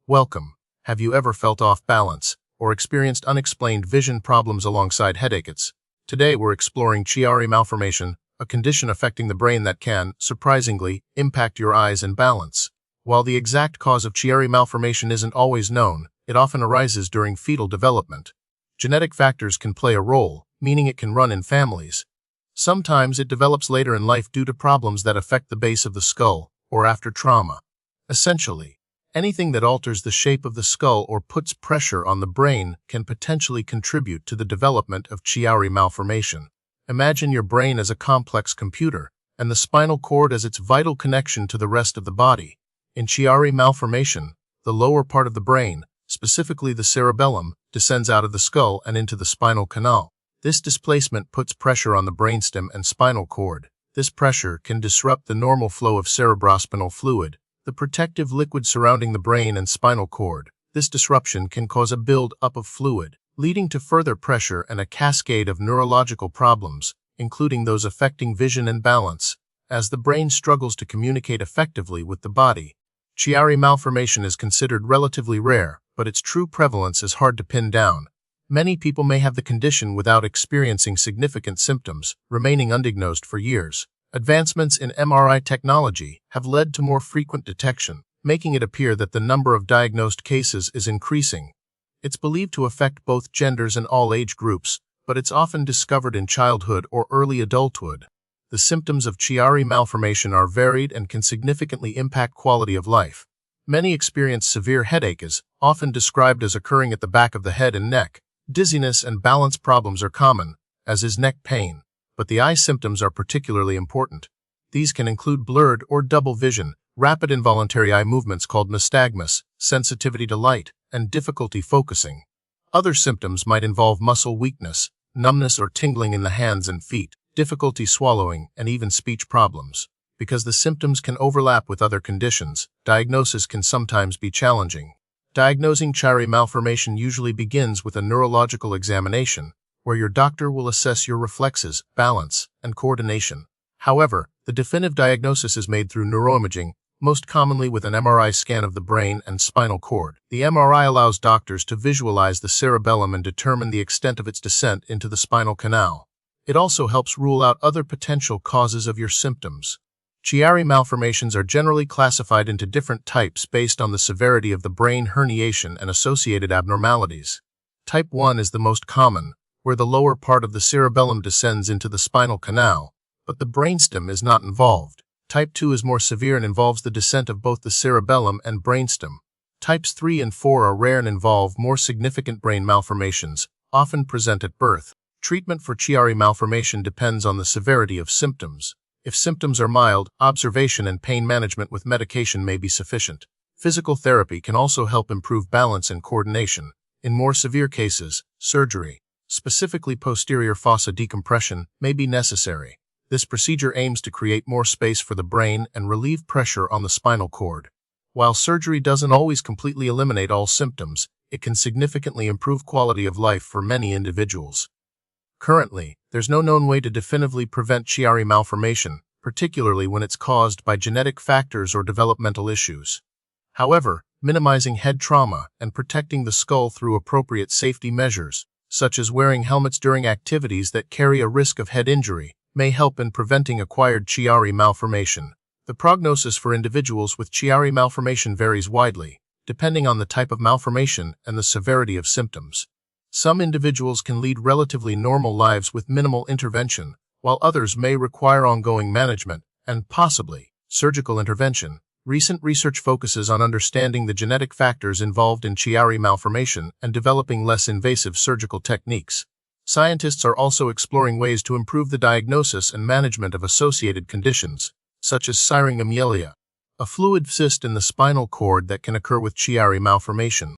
Welcome. Have you ever felt off balance or experienced unexplained vision problems alongside headaches? Today we're exploring Chiari Malformation, a condition affecting the brain that can, surprisingly, impact your eyes and balance. While the exact cause of Chiari Malformation isn't always known, it often arises during fetal development. Genetic factors can play a role, meaning it can run in families. Sometimes it develops later in life due to problems that affect the base of the skull or after trauma. Essentially, anything that alters the shape of the skull or puts pressure on the brain can potentially contribute to the development of Chiari Malformation. Imagine your brain as a complex computer, and the spinal cord as its vital connection to the rest of the body. In Chiari Malformation, the lower part of the brain, specifically the cerebellum, descends out of the skull and into the spinal canal. This displacement puts pressure on the brainstem and spinal cord. This pressure can disrupt the normal flow of cerebrospinal fluid, the protective liquid surrounding the brain and spinal cord. This disruption can cause a build-up of fluid, leading to further pressure and a cascade of neurological problems, including those affecting vision and balance, as the brain struggles to communicate effectively with the body. Chiari Malformation is considered relatively rare, but its true prevalence is hard to pin down. Many people may have the condition without experiencing significant symptoms, remaining undiagnosed for years. Advancements in MRI technology have led to more frequent detection, making it appear that the number of diagnosed cases is increasing. It's believed to affect both genders and all age groups, but it's often discovered in childhood or early adulthood. The symptoms of Chiari Malformation are varied and can significantly impact quality of life. Many experience severe headaches, often described as occurring at the back of the head and neck. Dizziness and balance problems are common, as is neck pain. But the eye symptoms are particularly important. These can include blurred or double vision, rapid involuntary eye movements called nystagmus, sensitivity to light, and difficulty focusing. Other symptoms might involve muscle weakness, numbness or tingling in the hands and feet, difficulty swallowing, and even speech problems. Because the symptoms can overlap with other conditions, diagnosis can sometimes be challenging. Diagnosing Chiari Malformation usually begins with a neurological examination, where your doctor will assess your reflexes, balance, and coordination. However, the definitive diagnosis is made through neuroimaging, most commonly with an MRI scan of the brain and spinal cord. The MRI allows doctors to visualize the cerebellum and determine the extent of its descent into the spinal canal. It also helps rule out other potential causes of your symptoms. Chiari malformations are generally classified into different types based on the severity of the brain herniation and associated abnormalities. Type 1 is the most common, where the lower part of the cerebellum descends into the spinal canal, but the brainstem is not involved. Type 2 is more severe and involves the descent of both the cerebellum and brainstem. Types 3 and 4 are rare and involve more significant brain malformations, often present at birth. Treatment for Chiari Malformation depends on the severity of symptoms. If symptoms are mild, observation and pain management with medication may be sufficient. Physical therapy can also help improve balance and coordination. In more severe cases, surgery, specifically posterior fossa decompression, may be necessary. This procedure aims to create more space for the brain and relieve pressure on the spinal cord. While surgery doesn't always completely eliminate all symptoms, it can significantly improve quality of life for many individuals. Currently, there's no known way to definitively prevent Chiari Malformation, particularly when it's caused by genetic factors or developmental issues. However, minimizing head trauma and protecting the skull through appropriate safety measures, such as wearing helmets during activities that carry a risk of head injury, may help in preventing acquired Chiari Malformation. The prognosis for individuals with Chiari Malformation varies widely, depending on the type of malformation and the severity of symptoms. Some individuals can lead relatively normal lives with minimal intervention, while others may require ongoing management and, possibly, surgical intervention. Recent research focuses on understanding the genetic factors involved in Chiari Malformation and developing less invasive surgical techniques. Scientists are also exploring ways to improve the diagnosis and management of associated conditions, such as syringomyelia, a fluid cyst in the spinal cord that can occur with Chiari Malformation.